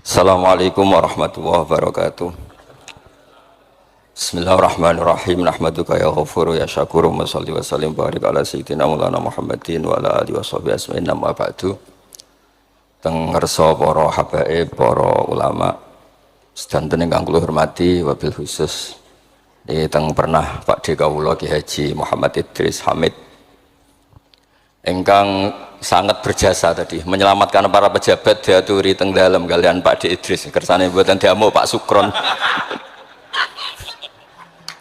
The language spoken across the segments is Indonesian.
Assalamualaikum warahmatullahi wabarakatuh. Bismillahirrahmanirrahim. Nahmaduka ya ghafuru ya syakuru wa sholli wa sallim barik ala sayyidina maulana Muhammadin wa ala alihi washabihi asma'in amma ba'du. Teng ngersa para habaib, para ulama sedanten ingkang kula hormati wabil khusus teng pernah Pak D kawula Ki Haji Muhammad Idris Hamid ingkang sangat berjasa tadi menyelamatkan para pejabat diaturi teng dalem kalian Pak D Idris kersane mboten diamuk Pak Sukron.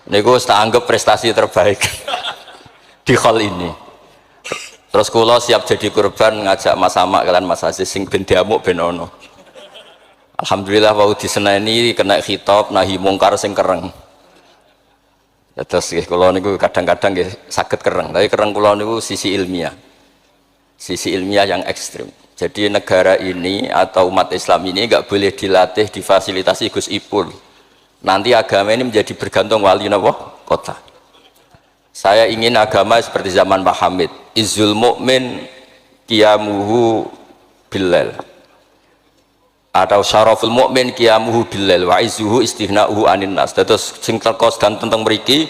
Niku tak anggap prestasi terbaik di hal ini. Terus kula siap jadi korban ngajak Mas Amak kalian Mas Aziz sing ben diamuk ben ono. Alhamdulillah wau diseneni kena khitab nahi mungkar sing kereng. Terus kula niku kadang-kadang nggih saged kereng, tapi kereng kula niku sisi ilmiah. Sisi ilmiah yang ekstrim. Jadi negara ini atau umat Islam ini nggak boleh dilatih, difasilitasi Gus Ipul. Nanti agama ini menjadi bergantung wali napa kota. Saya ingin agama seperti zaman Pak Hamid, izul mukmin qiyamuhu billail, atau syaraful mukmin qiyamuhu billail wa izuhu istighna'uhu anin nas. Terus sing terkos dan tentang mriki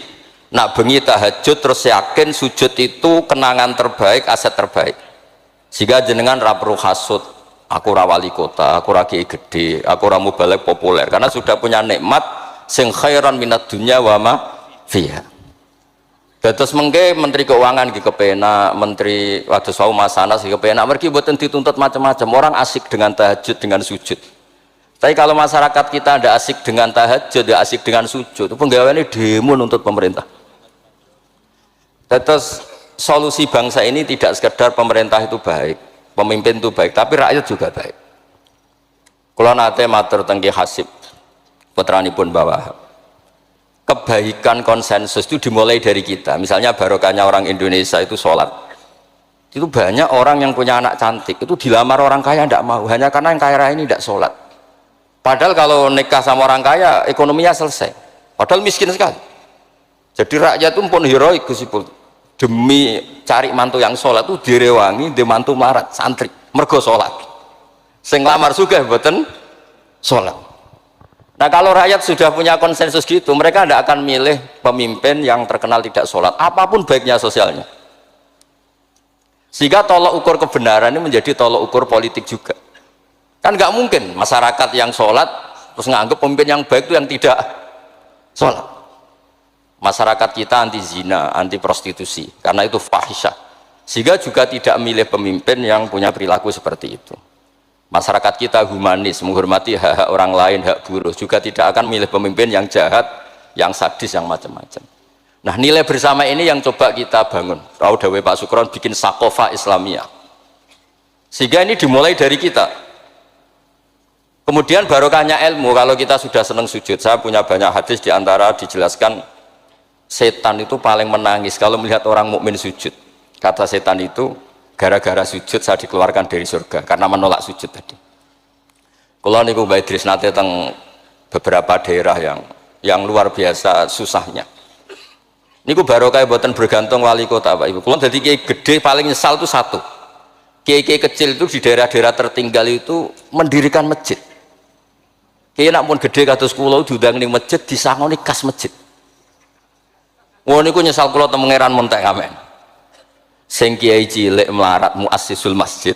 nak bengi tahajud terus yakin sujud itu kenangan terbaik, aset terbaik. Sehingga jenengan ra perlu hasud, aku ra wali kota, aku ra kiai gede, aku ra mubalek populer, karena sudah punya nikmat sing khairan minad dunya wa ma fiha. Terus mengke menteri keuangan ki kepenak, menteri wados wau Masanas ki kepenak, mergi mboten dituntut macam-macam, orang asik dengan tahajud dengan sujud. Tapi kalau masyarakat kita ada asik dengan tahajud, ada asik dengan sujud, penggaweane demo nuntut pemerintah. Terus solusi bangsa ini tidak sekedar pemerintah itu baik, pemimpin itu baik, tapi rakyat juga baik. Kula nate matur teng Ki Hasib putranipun Mbah, kebaikan konsensus itu dimulai dari kita. Misalnya barokahnya orang Indonesia itu sholat. Itu banyak orang yang punya anak cantik itu dilamar orang kaya tidak mau, hanya karena yang kaya raya ini tidak sholat. Padahal kalau nikah sama orang kaya ekonominya selesai, padahal miskin sekali. Jadi rakyat itu pun heroik Gus Ipul, demi cari mantu yang sholat itu direwangi di mantu melarat santri mergo sholat, sing lamar sugih mboten sholat. Nah kalau rakyat sudah punya konsensus gitu, mereka tidak akan milih pemimpin yang terkenal tidak sholat apapun baiknya sosialnya. Sehingga tolok ukur kebenaran ini menjadi tolok ukur politik juga. Kan nggak mungkin masyarakat yang sholat terus nganggap pemimpin yang baik itu yang tidak sholat. Masyarakat kita anti zina, anti prostitusi, karena itu fahisyah. Sehingga juga tidak milih pemimpin yang punya perilaku seperti itu. Masyarakat kita humanis, menghormati hak-hak orang lain, hak buruh, juga tidak akan milih pemimpin yang jahat, yang sadis, yang macam-macam. Nah nilai bersama ini yang coba kita bangun. Tahu dawuh Pak Sukron bikin sakofa Islamiyah. Sehingga ini dimulai dari kita. Kemudian barokahnya ilmu, kalau kita sudah senang sujud, saya punya banyak hadis diantara dijelaskan setan itu paling menangis kalau melihat orang mukmin sujud. Kata setan itu, gara-gara sujud saya dikeluarkan dari surga karena menolak sujud tadi. Kalau niku Mbak Idris nate teng beberapa daerah yang luar biasa susahnya. Niku barokah boten bergantung wali kota Pak Ibu. Kalau jadi kiai gede paling nyesal itu satu. Kiai-kiai kecil itu di daerah-daerah tertinggal itu mendirikan masjid. Kiai nak pun gede kados kula diundang ning masjid disangoni kas masjid. Wong niku nyesal kula teng Pangeran Montek amen. Sing kiai cilik melarat muassisul masjid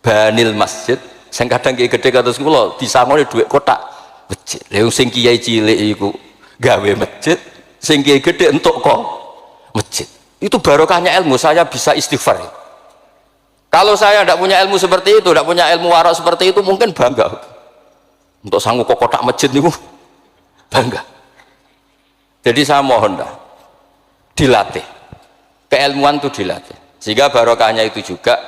banil masjid, sing kadang kiai gede kados kula disangoni dhuwit kotak masjid. Lha sing kiai cilik iku gawe masjid, sing kiai gede entuk kok masjid. Itu barokahnya ilmu, saya bisa istighfar. Kalau saya tidak punya ilmu seperti itu, tidak punya ilmu warak seperti itu, mungkin bangga untuk sanggup kok kotak masjid niku, bangga. Jadi saya mohon dah dilatih, keilmuan itu dilatih, sehingga barokahnya itu juga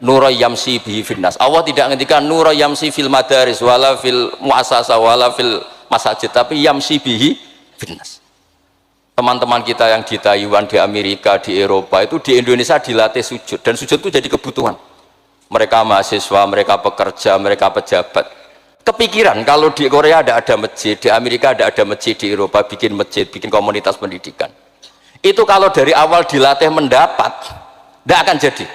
nura yamsi bihi finnas. Allah tidak ngendikan nura yamsi fil madaris wala fil muasasa wala fil masajid, tapi yamsi bihi finnas. Teman-teman kita yang di Taiwan, di Amerika, di Eropa itu di Indonesia dilatih sujud, dan sujud itu jadi kebutuhan mereka, mahasiswa, mereka pekerja, mereka pejabat. Kepikiran kalau di Korea ada masjid, di Amerika ada masjid, di Eropa bikin masjid, bikin komunitas pendidikan. Itu kalau dari awal dilatih mendapat, tidak akan jadi,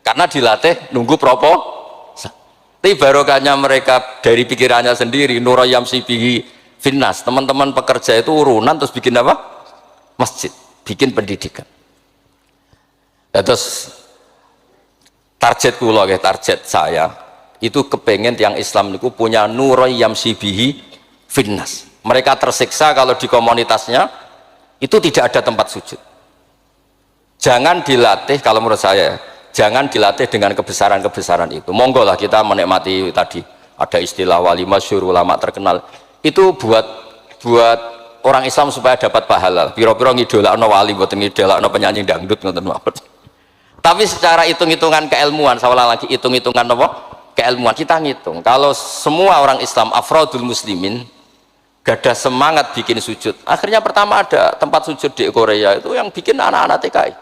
karena dilatih nunggu proposal. Tapi barokahnya mereka dari pikirannya sendiri, nurayam sibihi finnas. Teman-teman pekerja itu urunan terus bikin apa? Masjid, bikin pendidikan. Ya, terus target kula, target saya itu kepengen tiang Islam itu punya nurayam sibihi finnas. Mereka tersiksa kalau di komunitasnya itu tidak ada tempat sujud. Jangan dilatih, kalau menurut saya, jangan dilatih dengan kebesaran-kebesaran itu. Monggo lah kita menikmati tadi ada istilah wali masyhur, ulama terkenal. Itu buat orang Islam supaya dapat pahala. Piro-piro ngidolakno wali, mboten ngidolakno penyanyi dangdut ngoten mawon. Tapi secara hitung-hitungan keilmuan, saya ulang lagi, hitung-hitungan apa? Keilmuan kita ngitung. Kalau semua orang Islam afrodul muslimin gadah semangat bikin sujud. Akhirnya pertama ada tempat sujud di Korea itu yang bikin anak-anak TKI.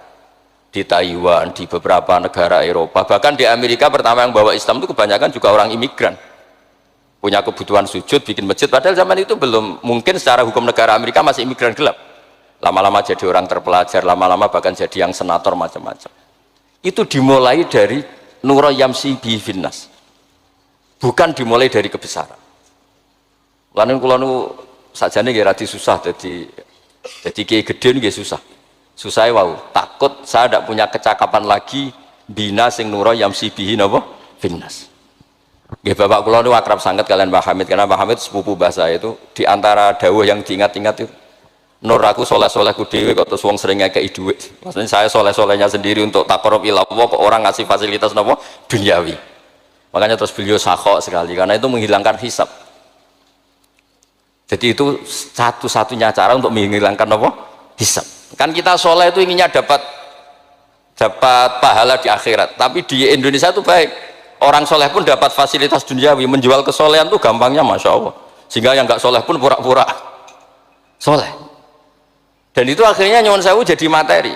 Di Taiwan, di beberapa negara Eropa, bahkan di Amerika pertama yang bawa Islam itu kebanyakan juga orang imigran. Punya kebutuhan sujud, bikin masjid, padahal zaman itu belum, mungkin secara hukum negara Amerika masih imigran gelap. Lama-lama jadi orang terpelajar, lama-lama bahkan jadi yang senator macam-macam. Itu dimulai dari nurayam sibihi finnas. Bukan dimulai dari kebesaran. Lalu kalau sajane nggih radi susah jadi kiai gede nggih susah. Susah wow, takut saya tidak punya kecakapan lagi bina sing nurayam sibihi napa finnas. Nggih bapak kula niku akrab sangat kalian Mbah Hamid, karena Mbah Hamid sepupu mbah saya itu di antara dawuh yang diingat-ingat itu nur aku soleh-solehku dhewe kok terus wong sering ngekeki dhuwit. Maksudnya saya soleh-solehnya sendiri untuk taqarrub ila Allah kok orang ngasih fasilitas napa duniawi. Makanya terus beliau sakhok sekali karena itu menghilangkan hisab. Jadi itu satu-satunya cara untuk menghilangkan apa? Hisab. Kan kita soleh itu inginnya dapat pahala di akhirat, tapi di Indonesia itu baik, orang soleh pun dapat fasilitas duniawi, menjual kesolehan itu gampangnya masya Allah, sehingga yang nggak soleh pun pura-pura soleh, dan itu akhirnya nyuwun sewu jadi materi.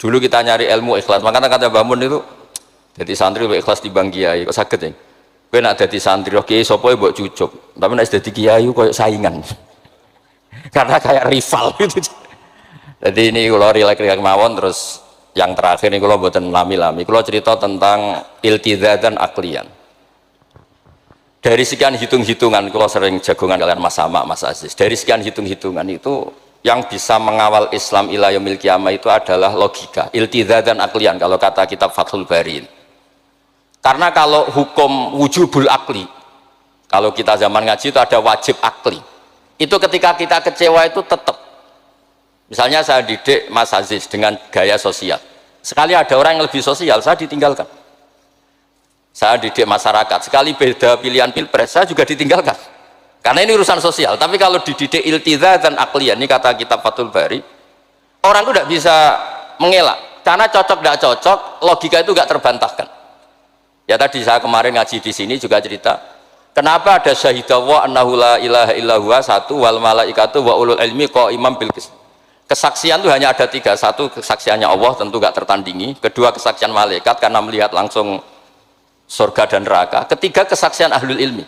Dulu kita nyari ilmu ikhlas, makanya kata Mbah Mun itu jadi santri lebih ikhlas di bang kiai, kok sakit ya? Kowe nak dadi santri oke sapa mbok cucuk, tapi nek dadi kiai koyo saingan karena kayak rival gitu. Jadi ini kalau rilek-rilek mawon, terus yang terakhir ini kalau buatan lami-lami, kalau cerita tentang iltizatan aklian. Dari sekian hitung-hitungan, kalau sering jagongan kalian Mas Sama, Mas Aziz, dari sekian hitung-hitungan itu yang bisa mengawal Islam ila yaumil qiyamah itu adalah logika, iltizatan aklian kalau kata kitab Fathul Bari. Karena kalau hukum wujubul akli, kalau kita zaman ngaji itu ada wajib akli. Itu ketika kita kecewa itu tetap. Misalnya saya didik Mas Aziz dengan gaya sosial, sekali ada orang yang lebih sosial saya ditinggalkan. Saya didik masyarakat, sekali beda pilihan pilpres saya juga ditinggalkan, karena ini urusan sosial. Tapi kalau dididik iltizatan akliyah, ini kata kitab Fathul Bari, orang itu tidak bisa mengelak karena cocok tidak cocok, logika itu tidak terbantahkan. Ya tadi saya kemarin ngaji di sini juga cerita, kenapa ada syahidallah annahu la ilaha illallah satu wal malaikatu wa ulul ilmi qaiman bil qist. Kesaksian itu hanya ada tiga, satu kesaksiannya Allah tentu gak tertandingi, kedua kesaksian malaikat karena melihat langsung surga dan neraka, ketiga kesaksian ahlul ilmi.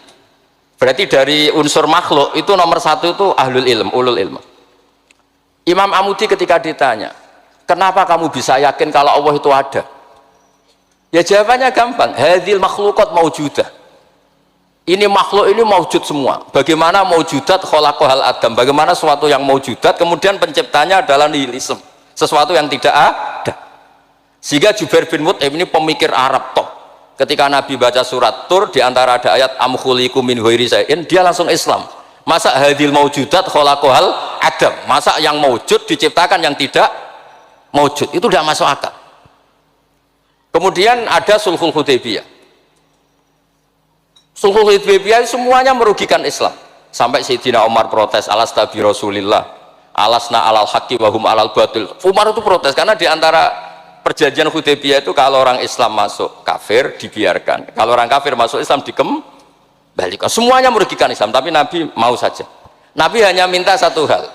Berarti dari unsur makhluk itu nomor satu itu ahlul ilm, ulul ilm. Imam Amudi ketika ditanya, kenapa kamu bisa yakin kalau Allah itu ada? Ya jawabannya gampang, hadhil makhluqat maujudah. Ini makhluk ini maujud semua. Bagaimana maujudat khalaqahal adam, bagaimana sesuatu yang maujudat kemudian penciptanya adalah nihilisme, sesuatu yang tidak ada. Sehingga Jubair bin Mut'im ini pemikir Arab toh, ketika Nabi baca surat Tur di antara ada ayat am khuliqu min ghairi syai'in, dia langsung Islam. Masa hadil maujudat khalaqahal adam, masa yang maujud diciptakan yang tidak maujud, itu tidak masuk akal. Kemudian ada sulhul Hudaybiyah. Sulhul Hudaybiyah semuanya merugikan Islam, sampai Sayyidina Umar protes, alasta bi Rasulillah alasna alal haqqi wa hum alal batil. Umar itu protes karena di antara perjanjian Hudaybiyah itu kalau orang Islam masuk kafir dibiarkan, kalau orang kafir masuk Islam dikembalikan. Semuanya merugikan Islam, tapi Nabi mau saja. Nabi hanya minta satu hal,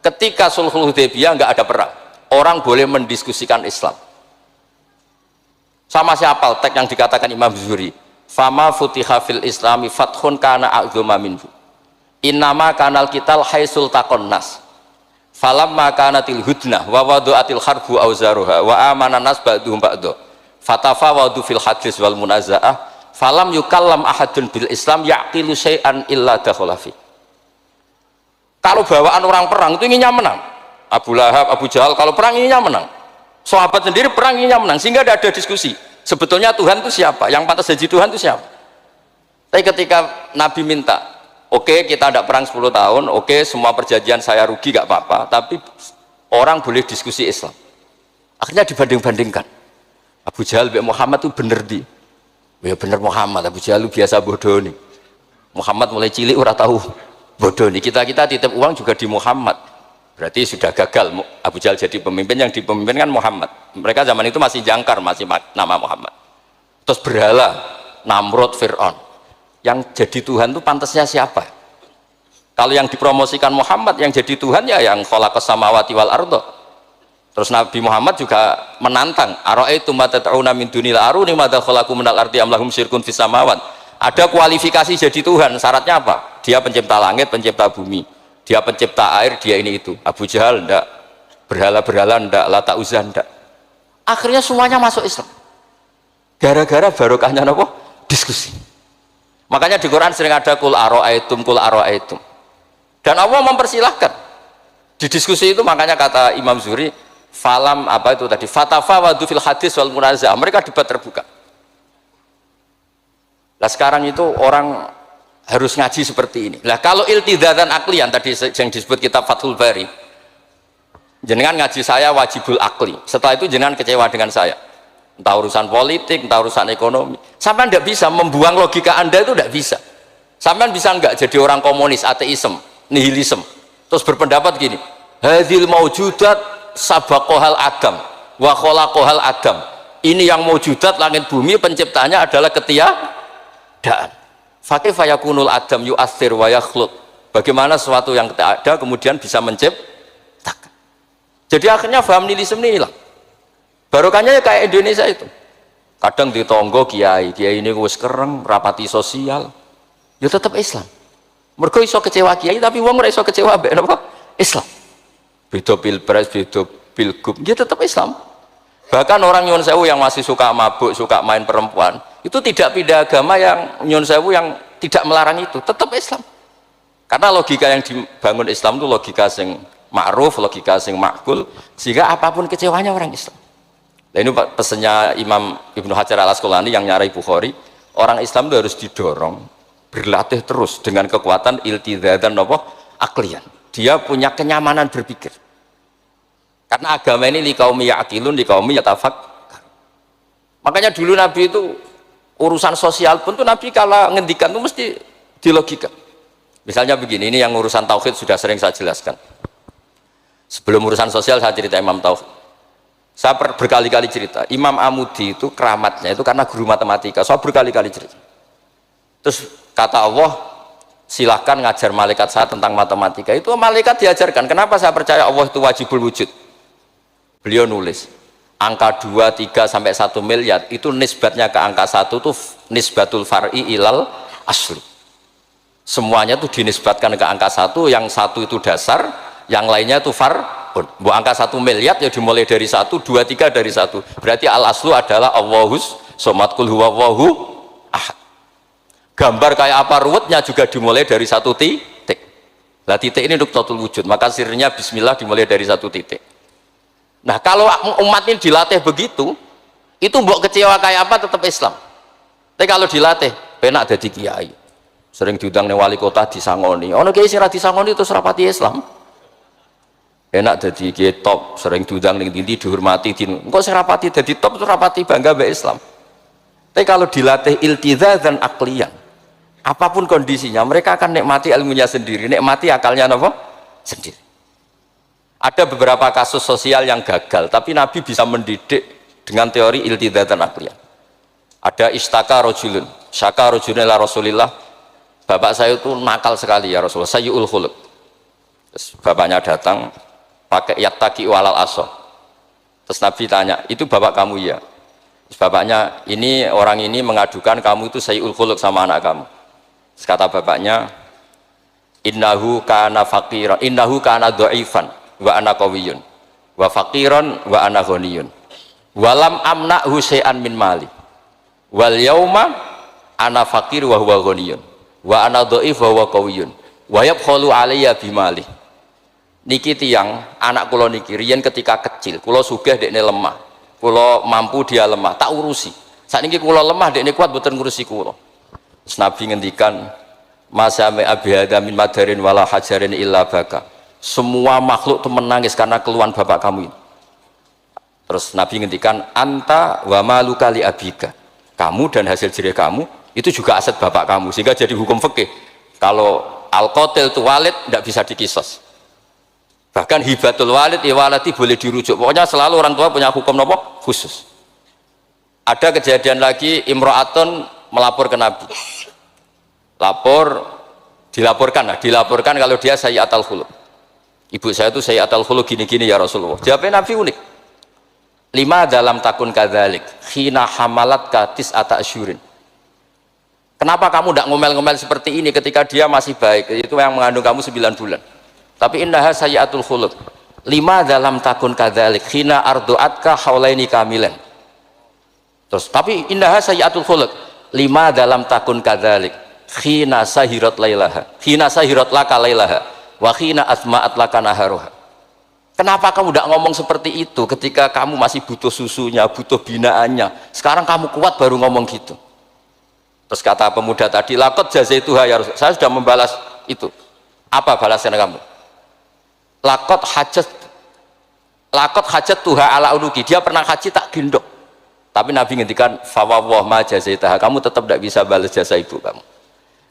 ketika Sulhul Hudaybiyah nggak ada perang, orang boleh mendiskusikan Islam. Sama siapa teks yang dikatakan Imam Zuhri, fama futiha fil islami fathun kana a'zuma minhu innama kanal kital haisul taqon nas falamma kanatil hudnah wa wadu'atil harbu auzaruha wa amana nas ba'duhum ba'du fatafawadu fil hadis wal munaza'ah falam yukallam ahadun bil Islam yaqilu syai'an illa dakhala fi. Kalau bawaan orang perang itu inginnya menang. Abu Lahab, Abu Jahal kalau perang inginnya menang. Sahabat sendiri perang inginnya menang, sehingga tidak ada diskusi. Sebetulnya Tuhan itu siapa? Yang pantas jadi Tuhan itu siapa? Tapi ketika Nabi minta, oke, kita tidak perang 10 tahun, oke, semua perjanjian saya rugi gak apa-apa, tapi orang boleh diskusi Islam. Akhirnya dibanding-bandingkan. Abu Jahal bin Muhammad itu bener di. Ya bener Muhammad, Abu Jahal itu biasa bodoh nih. Muhammad mulai cilik ora tahu bodoh nih. Kita titip uang juga di Muhammad. Berarti sudah gagal Abu Jahal jadi pemimpin, yang dipemimpinkan Muhammad. Mereka zaman itu masih jangkar, masih nama Muhammad. Terus berhala Namrud, Fir'aun. Yang jadi Tuhan itu pantasnya siapa? Kalau yang dipromosikan Muhammad, yang jadi Tuhan ya yang khalaqas samawati wal ardh. Terus Nabi Muhammad juga menantang, ara'aitum ma tad'una min dunil aruni madza khalaqu minal ardi am lahum syirkun fis samawat. Ada kualifikasi jadi Tuhan, syaratnya apa? Dia pencipta langit, pencipta bumi. Dia pencipta air, dia ini itu. Abu Jahal ndak, berhala-berhala ndak, Lata Uzza ndak. Akhirnya semuanya masuk Islam. Gara-gara barokahnya apa? Diskusi. Makanya di Quran sering ada kul ara'aitum, kul ara'aitum. Dan Allah mempersilahkan. Di diskusi itu makanya kata Imam Zuhri, falam apa itu tadi? Fatafawadu fil hadis wal munazah. Mereka debat terbuka. Nah sekarang itu orang harus ngaji seperti ini. Nah kalau iltidatan aklian tadi yang disebut kitab Fathul Bari, jenengan ngaji saya wajibul akli. Setelah itu jenengan kecewa dengan saya. Entah urusan politik, entah urusan ekonomi. Sampai tidak bisa membuang logika Anda itu tidak bisa. Sampai bisa enggak jadi orang komunis, ateisme, nihilisme. Terus berpendapat gini, hadil maujudat sabaqohal adam wa khalaqohal adam. Ini yang maujudat langit bumi penciptanya adalah ketiadaan. Fakih fayakunul adam yu'athir wa yakhluq. Bagaimana sesuatu yang tidak ada kemudian bisa menciptakan. Jadi akhirnya paham nihilisme ini hilang. Barokahnya ya kayak Indonesia itu. Kadang di tonggo kiai ini wis kereng, rapati sosial. Ya tetap Islam. Mergo iso kecewa kiai tapi wong ora iso kecewa mbek napa? Islam. Beda pilpres, beda pilgub, dia tetap Islam. Bahkan orang nyun sewu yang masih suka mabuk, suka main perempuan, itu tidak pindah agama yang nyun sewu yang tidak melarang itu, tetap Islam. Karena logika yang dibangun Islam itu logika sing ma'ruf, logika sing makbul, sehingga apapun kecewanya orang Islam. Nah ini pesannya Imam Ibnu Hajar Al Asqalani yang nyarai Bukhari, orang Islam itu harus didorong berlatih terus dengan kekuatan iltizatan aklian. Dia punya kenyamanan berpikir. Karena agama ini liqaumi ya'qilun, liqaumi yatafakkar. Makanya dulu Nabi itu urusan sosial pun tuh Nabi kalau ngendikan itu mesti dilogika. Misalnya begini, ini yang urusan tauhid sudah sering saya jelaskan. Sebelum urusan sosial saya cerita Imam Tauhid. Saya berkali-kali cerita, Imam Amudi itu keramatnya itu karena guru matematika. Saya berkali-kali cerita. Terus kata Allah, silahkan ngajar malaikat saya tentang matematika. Itu malaikat diajarkan. Kenapa saya percaya Allah itu wajibul wujud? Beliau nulis, angka 2, 3 sampai 1 miliar itu nisbatnya ke angka 1 itu nisbatul far'i ilal asli. Semuanya itu dinisbatkan ke angka 1, yang 1 itu dasar, yang lainnya itu far. Bu angka 1 miliar ya dimulai dari 1, 2, 3 dari 1. Berarti al aslu adalah Allahus somad kul huwallahu ahad. Gambar kayak apa ruwetnya juga dimulai dari 1 titik. Lah titik ini nuqtatul wujud, maka sirnya bismillah dimulai dari 1 titik. Nah kalau umat ini dilatih begitu, itu mbok kecewa kayak apa tetap Islam. Tapi kalau dilatih penak jadi kiai, sering diundang ning wali kota disangoni, ono kiai sing ra disangoni terus rapati Islam. Enak jadi kiai top, sering diundang ning ndi dihormati, engko sing rapati dadi top terus rapati bangga mbek Islam. Tapi kalau dilatih iltizazan aqliyan, apapun kondisinya mereka akan nikmati ilmunya sendiri, nikmati akalnya apa? Sendiri. Ada beberapa kasus sosial yang gagal, tapi Nabi bisa mendidik dengan teori iltizazan aqliyan. Ada istaka rajulun, syaka rajulun ila Rasulillah, bapak saya itu nakal sekali ya Rasulullah, sayyul khuluq. Terus bapaknya datang pakai yattaqi walal aso. Terus Nabi tanya, itu bapak kamu ya? Terus bapaknya, ini orang ini mengadukan kamu itu sayyul khuluq sama anak kamu. Terus kata bapaknya, innahu kana faqiran, innahu kana dhaifan wa ana qawiyun wa faqiran wa ana ghaniyun walam amna'hu syai'an min mali wal yauma ana fakir wa huwa ghaniyun wa ana dhaif wa huwa qawiyyun wa yabkhalu alayya bimali. Niki tiyang anak kula niki riyen ketika kecil kula sugih dekne lemah, kula mampu dia lemah, tak urusi. Sakniki kula lemah dekne kuat mboten ngurusi kula. Terus Nabi ngendikan masame abihada min madarin wala hajarin illa baka. Semua makhluk itu menangis karena keluhan bapak kamu ini. Terus Nabi ngendikan anta wa maluka li abika. Kamu dan hasil jerih kamu itu juga aset bapak kamu, sehingga jadi hukum fikih. Kalau al-qatil itu walid tidak bisa dikisos. Bahkan hibatul walid waladi boleh dirujuk. Pokoknya selalu orang tua punya hukum nopo khusus. Ada kejadian lagi imro'atun melapor ke Nabi. Dilaporkan kalau dia sayyi'atul khuluq. Ibu saya itu sayyi'atul khuluq gini-gini ya Rasulullah. Jawabnya Nabi unik. 5 dalam takun kadzalik khina hamalat katis ata asyurin. Kenapa kamu tidak ngomel-ngomel seperti ini ketika dia masih baik? Itu yang mengandung kamu 9 bulan. Tapi innaha sayyi'atul khuluq. 5 dalam takun kadzalik khina ardu'atka haulaini kamilan. Terus tapi innaha sayyi'atul khuluq. 5 dalam takun kadzalik khina sahirat lailaha. Khina sahirat laka lailaha wa khina asma'at laka naharuha. Kenapa kamu tidak ngomong seperti itu ketika kamu masih butuh susunya, butuh binaannya? Sekarang kamu kuat baru ngomong gitu. Terus kata pemuda tadi, lakot jazaituha ya Rasul. Saya sudah membalas itu. Apa balasan kamu? Lakot hajat tuha ala unuki. Dia pernah haji tak gendong. Tapi Nabi ngendikan fawwah ma jazaitaha. Kamu tetap tidak bisa balas jasa ibu kamu.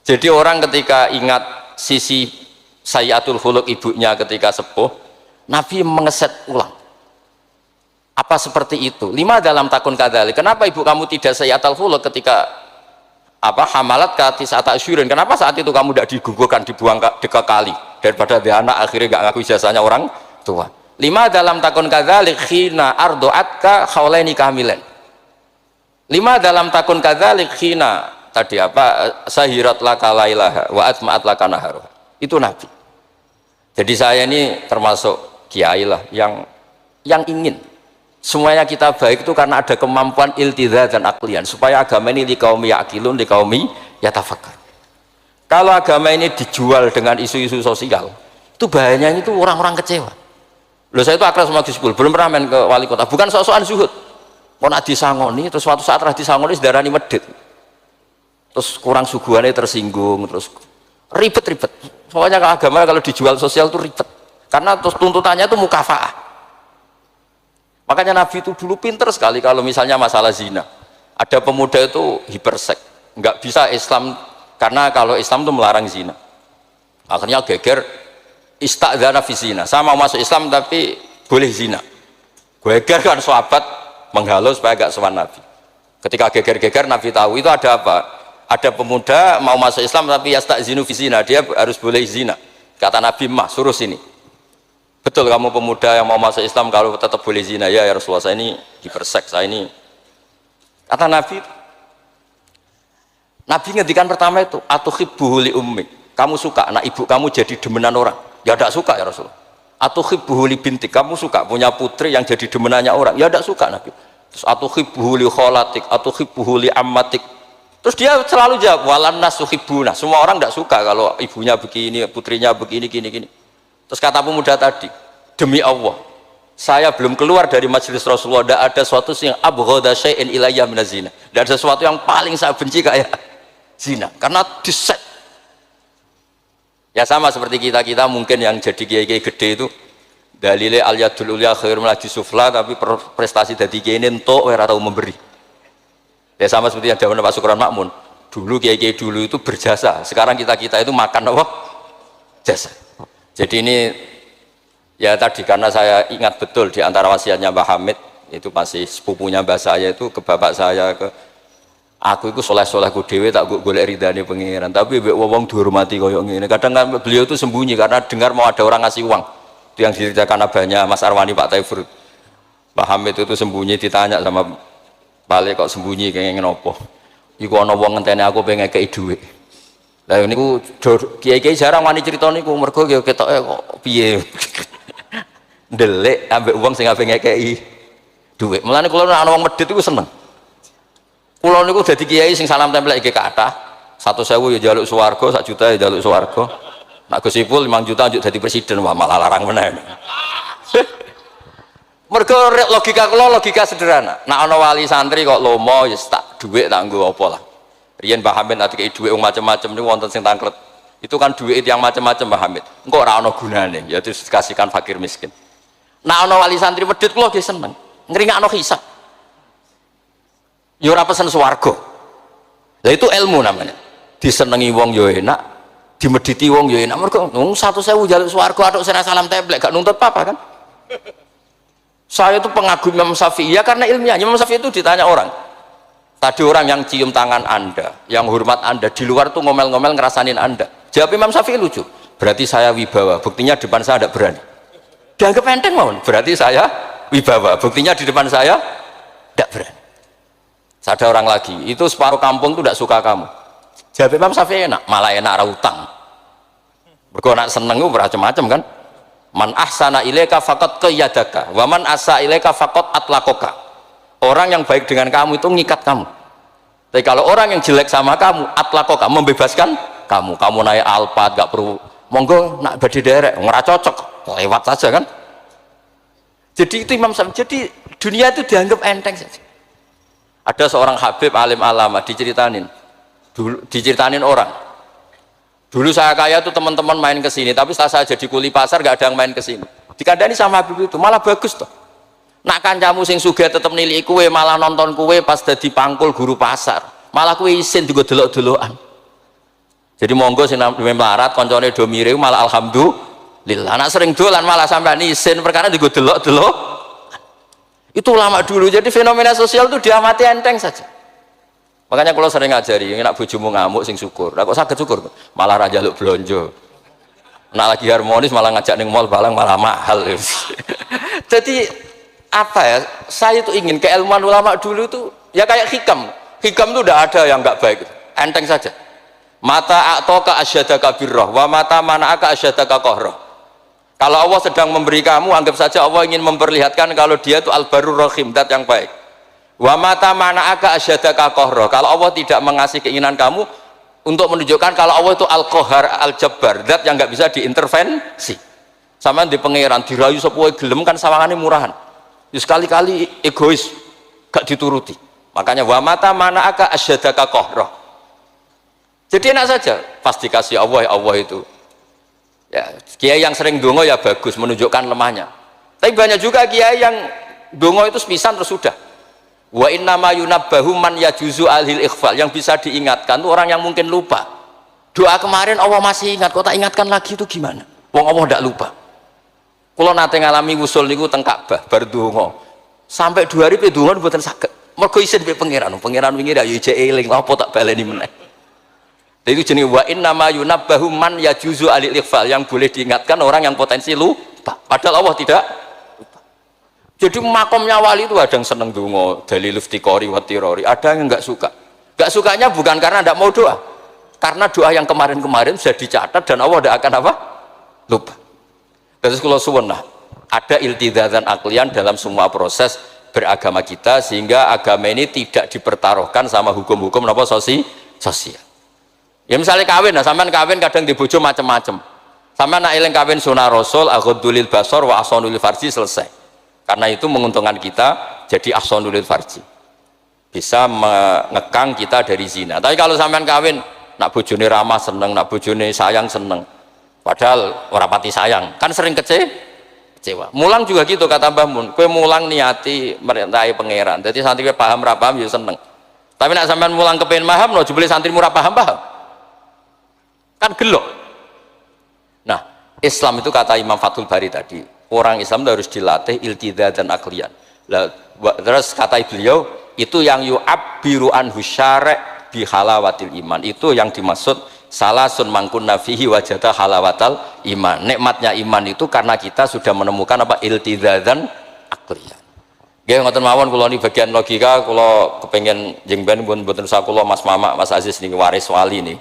Jadi orang ketika ingat sisi sayyi'atul khuluq ibunya ketika sepuh, Nabi mengeset ulang. Apa seperti itu? 5 dalam takun kadzalik. Kenapa ibu kamu tidak sayyi'atul khuluq ketika hamalat katis ata asyurin? Kenapa saat itu kamu tidak digugurkan, dibuang ke kali daripada dia anak akhirnya nggak ngaku ijazahnya orang tua? 5 dalam takun kadzalik khina ardu'atka haulaini kamilan. 5 dalam takun kadzalik khina tadi sahirat laka lailaha wa atma'at laka naharuha. Itu Nabi. Jadi saya ini termasuk kiai lah yang ingin semuanya kita baik itu karena ada kemampuan iltidza dan aklian supaya agama ini liqaumi yaqilun liqaumi yatafakkar. Kalau agama ini dijual dengan isu-isu sosial itu bahayanya itu orang-orang kecewa. Loh, saya itu akrab sama Gus Pul, belum pernah main ke wali kota, bukan sok-sokan zuhud. Mau nak disangoni terus suatu saat disangoni sedarani medit. Terus kurang suguhannya tersinggung, terus ribet-ribet. Pokoknya agama kalau dijual sosial itu ribet. Karena terus tuntutannya itu mukafaah. Makanya Nabi itu dulu pinter sekali kalau misalnya masalah zina. Ada pemuda itu hiperseks, nggak bisa Islam karena kalau Islam itu melarang zina. Akhirnya geger istadzana fi zina. Saya mau masuk Islam tapi boleh zina. Geger kan sahabat menghalau supaya nggak sowan Nabi. Ketika geger-geger Nabi tahu itu ada apa? Ada pemuda mau masuk Islam tapi yastadzinu fi zina, dia harus boleh zina. Kata Nabi, mah suruh sini. Betul kamu pemuda yang mau masuk Islam kalau tetap boleh zina? Ya Rasulullah, saya ini hiperseks, saya ini. Kata Nabi ngendikan pertama itu atuhibbuhu li ummik. Kamu suka anak ibu kamu jadi demenan orang? Ya tidak suka ya Rasulullah. Atuhibbuhu li bintik. Kamu suka punya putri yang jadi demenannya orang? Ya tidak suka Nabi. Terus atuhibbuhu li kholatik, atuhibbuhu li ammatik. Terus dia selalu jawab walan nasuhibbuna. Semua orang tidak suka kalau ibunya begini, putrinya begini, gini. Terus kata pemuda tadi, demi Allah, saya belum keluar dari majelis Rasulullah, tidak ada sesuatu yang abghadha syai'in ilayya minaz zina. Tidak ada sesuatu yang paling saya benci kayak zina, karena diset. Ya sama seperti kita mungkin yang jadi kiai-kiai gede itu dalile al yadul ulya khairul minal sufla, tapi prestasi dari kiai ini entuk ora tahu memberi. Ya sama seperti yang zaman Pak Sukron Makmun. Dulu kiai-kiai dulu itu berjasa, sekarang kita itu makan apa? Jasa. Jadi ini ya tadi karena saya ingat betul di antara wasiatnya Mbah Hamid itu masih sepupunya mbah saya itu ke bapak saya ke aku itu soleh-solehku dhewe tak golek ridane pengiran tapi mbek wong dihormati koyo ngene. Kadang kan beliau itu sembunyi karena dengar mau ada orang ngasih uang. Itu yang diceritakan abahnya Mas Arwani Pak Taifur. Mbah Hamid itu sembunyi ditanya sama balik kok sembunyi kayak ngopo. Iku ana wong ngenteni aku pengen ngekeki dhuwit. Lah niku kiai-kiai jarang wani crita niku mergo ketoke kok piye. Ndelik ambek wong sing ape ngekeki dhuwit. Mulane kula nek ana wong medhit iku seneng. Kula niku dadi kiai sing salam tempel iki kathah. 1.000 ya njaluk swarga, 1 juta ya njaluk swarga. Nak Gus Ipul 5 juta njuk dadi presiden, wah malah larang meneh. Mergo logika kula logika sederhana. Nak ana wali santri kok lomo ya tak dhuwit tak nggo apa lah. Riyen Mbah Hamid ati kei dhuwit macam-macam niku wonten sing tangklet. Itu kan duit yang macam-macam Mbah Hamid. Engko ora ana gunane, ya terus dikasihkan fakir miskin. Nak ana wali santri medhit kula nggih seneng. Ngringakno hisab. Ya ora pesen swarga. Lah itu ilmu namanya. Disenengi wong ya enak, dimediti wong ya enak. Mergo wong 1.000 njaluk swarga atuk sira salam templek gak nuntut apa kan? Saya itu pengagum Imam Syafi'i ya karena ilmiah. Imam Syafi'i itu ditanya orang. Tadi orang yang cium tangan Anda, yang hormat Anda, di luar tuh ngomel-ngomel ngerasanin Anda. Jawab Imam Syafi'i lucu. Berarti saya wibawa, buktinya depan saya ada berani. Dianggap enteng mohon. Berarti saya wibawa, buktinya di depan saya tidak berani. Ada orang lagi, itu separuh kampung tuh tidak suka kamu. Jawab Imam Syafi'i enak, malah enak rautang. Berkonak seneng itu macam-macam kan. Man ahsana ilaika faqad qayyadaka, wa man asa ilaika faqad atlakoka. Orang yang baik dengan kamu itu ngikat kamu. Tapi kalau orang yang jelek sama kamu, atlakoka, membebaskan kamu. Kamu naik Alphard gak perlu monggo nak badhe derek, ora cocok, lewat saja kan. Jadi itu Imam Syafi'i. Jadi dunia itu dianggap enteng saja. Ada seorang Habib alim alama diceritain orang. Dulu saya kaya tuh teman-teman main ke sini, tapi setelah saya jadi kuli pasar gak ada yang main ke sini. Dikandani sama Habib itu malah bagus toh. Nak kancamu sing sugih tetep nilai kue, malah nonton kue pas dadi pangkul guru pasar. Malah kue isin juga delok-delokan. Jadi monggo sing melarat koncone do mirip malah alhamdulillah. Anak sering dolan malah sampean isin perkara juga delok-delok. Itu ulama dulu. Jadi fenomena sosial itu diamati enteng saja. Makanya kalau sering ngajari, nak bojomu ngamuk sing syukur. Lah kok saged syukur? Malah ra njaluk blonjo. Nak lagi harmonis malah ngajak ning mall balang malah mahal. Jadi apa ya? Saya itu ingin keilmuan ulama dulu itu ya kayak hikam. Hikam itu udah ada yang nggak baik. Enteng saja. Mata a'toka asyadaka birrah wa mata mana'aka asyadaka qahrah. Kalau Allah sedang memberi kamu, anggap saja Allah ingin memperlihatkan kalau dia itu al-barur rahim, zat yang baik. Wa mata mana'aka asyadaka qahrah. Kalau Allah tidak mengasih keinginan kamu untuk menunjukkan kalau Allah itu al-qahar, al-jabbar, zat yang nggak bisa diintervensi. Sama di pangeran dirayu sepuhe gelem kan sawangane murahan. Ya sekali-kali egois, gak dituruti. Makanya wa mata mana'aka asyadaka qahrah. Jadi enak saja, pasti kasih Allah ya Allah itu. Ya, kiai yang sering dongo ya bagus menunjukkan lemahnya. Tapi banyak juga kiai yang dongo itu sepisan terus sudah. Wa inna ma yunabbahu man yajuzu alhil ikhfal, yang bisa diingatkan itu orang yang mungkin lupa. Doa kemarin Allah masih ingat, kok tak ingatkan lagi itu gimana? Wong Allah tidak lupa. Kalau nate ngalami usul niku teng Ka'bah bar donga. Sampai 2 hari pe donga mboten saged. Mergo isin pe pangeran wingi ra yo ijek eling apa tak baleni meneh. Itu jenis wa inna ma yunabbahu man yajuzu alil ikhfal, yang boleh diingatkan orang yang potensi lupa. Padahal Allah tidak lupa. Jadi makomnya wali itu ada yang seneng donga, dalil iftiqori wa tirori, ada yang enggak suka. Enggak sukanya bukan karena enggak mau doa. Karena doa yang kemarin-kemarin sudah dicatat dan Allah tidak akan apa? Lupa. Terus kalau suwun ada iltizazan aklian dalam semua proses beragama kita, sehingga agama ini tidak dipertaruhkan sama hukum-hukum apa sosial. Ya misalnya kawin, sampean kawin kadang dibojo macam-macam. Sampean nak eling kawin sunah Rasul, aghdulil basar wa ahsanul farji, selesai. Karena itu menguntungkan kita jadi ahsanul farji. Bisa mengekang kita dari zina. Tapi kalau sampean kawin nak bojone ramah seneng, nak bojone sayang seneng. Padahal ora pati sayang, kan sering kecewa. Mulang juga gitu kata Mbah Mun, kowe mulang niati merintahi pangeran. Jadi santri paham ra paham ya seneng. Tapi nak sampean mulang kepen paham no jebule santri murah paham. Kan gelok. Nah, Islam itu kata Imam Fathul Bari tadi, orang Islam itu harus dilatih iltizaz dan aklian. Terus kata beliau, itu yang yu'abbiru anhu syara' bi halawatil iman. Itu yang dimaksud salasun mangkunna fihi wajada halawatal iman. Nikmatnya iman itu karena kita sudah menemukan apa? Iltizaz dan aklian. Nggih ngoten mawon, kula ni bagian logika, kula kepengin jengben mboten usah kula Mas Mamak, Mas Aziz niki waris wali nih.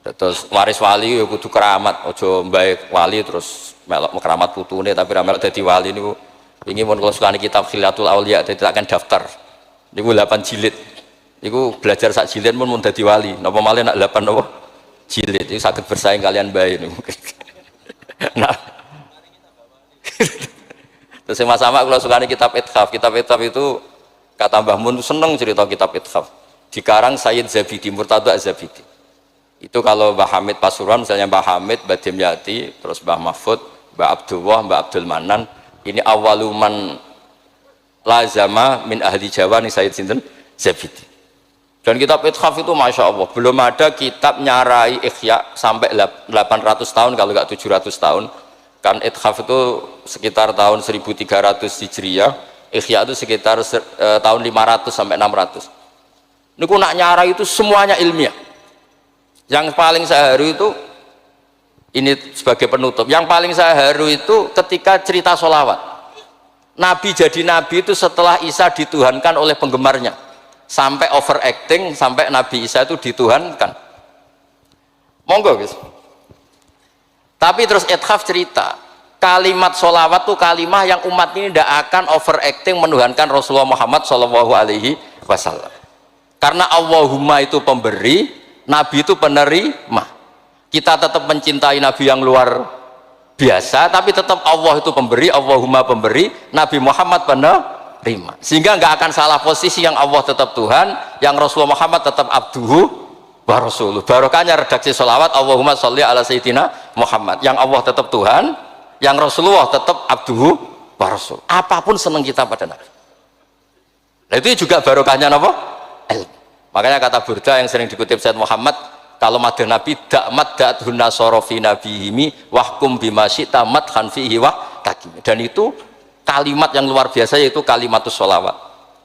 Terus waris wali ya kudu keramat, ojo mbae wali terus melok keramat putune tapi ra melok dadi wali niku. Wingi mun kula sukani kitab Khilatul Auliya dadi akan daftar. Niku 8 jilid. Iku belajar sak jilid pun mun dadi wali. Napa malih nak 8 napa? Jilid itu saged bersaing kalian bae niku. Nah. Terus sama-sama kalau sukani kitab Ithaf. Kitab Ithaf itu kata Mbah Mun seneng cerita kitab Ithaf. Dikarang Sayyid Zabidi, Murtada Az-Zabidi. Itu kalau Mbah Hamid Pasuruan, misalnya Mbah Hamid, Mbah Dimyati, terus Mbah Mahfud, Mbah Abdullah, Mbah Abdul Manan, ini awaluman lazama min ahli Jawa nih Sayyid Sinten Zabidi. Dan kitab Ithaf itu Masya Allah belum ada kitab nyarai Ikhya sampai 800 tahun kalau nggak 700 tahun. Kan Ithaf itu sekitar tahun 1300 Hijriah, Ikhya itu sekitar tahun 500 sampai 600. Ini nak nyarai itu semuanya ilmiah. Yang paling saya haru itu, ini sebagai penutup, yang paling saya haru itu ketika cerita sholawat. Nabi jadi nabi itu setelah Isa dituhankan oleh penggemarnya. Sampai overacting, sampai Nabi Isa itu dituhankan. Monggo guys. Tapi terus Ithaf cerita, kalimat sholawat itu kalimah yang umat ini tidak akan overacting menuhankan Rasulullah Muhammad SAW. Karena Allahumma itu pemberi, Nabi itu penerima. Kita tetap mencintai Nabi yang luar biasa, tapi tetap Allah itu pemberi, Allahumma pemberi, Nabi Muhammad penerima. Sehingga nggak akan salah posisi, yang Allah tetap Tuhan, yang Rasulullah Muhammad tetap abduhu wa rasuluh. Barokahnya redaksi sholawat Allahumma sholli ala sayyidina Muhammad, yang Allah tetap Tuhan, yang Rasulullah tetap abduhu wa rasul. Apapun senang kita pada Nabi. Nah, itu juga barokahnya apa? Makanya kata Burda yang sering dikutip Said Muhammad, kalau madhah Nabi dakmat da'athun nasara fi nabihimi wahkum bima syi'ta madhan fihi wa takimi. Dan itu kalimat yang luar biasa, yaitu kalimatus sholawat,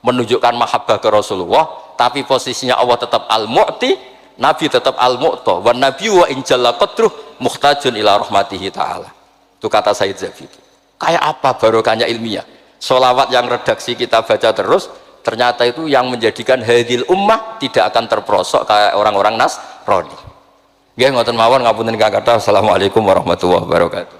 menunjukkan mahabbah ke Rasulullah, tapi posisinya Allah tetap al-mu'ti, Nabi tetap al-mu'ta, wa nabi wa injalla qadruh muhtajun ila rahmatihi ta'ala. Itu kata Sayyid Zabidi. Kayak apa barokahnya ilmiah? Sholawat yang redaksi kita baca terus, ternyata itu yang menjadikan hadil ummah tidak akan terperosok kayak orang-orang Nasrani. Nggih ngoten mawon, ngapunten kang kathah. Assalamualaikum warahmatullahi wabarakatuh.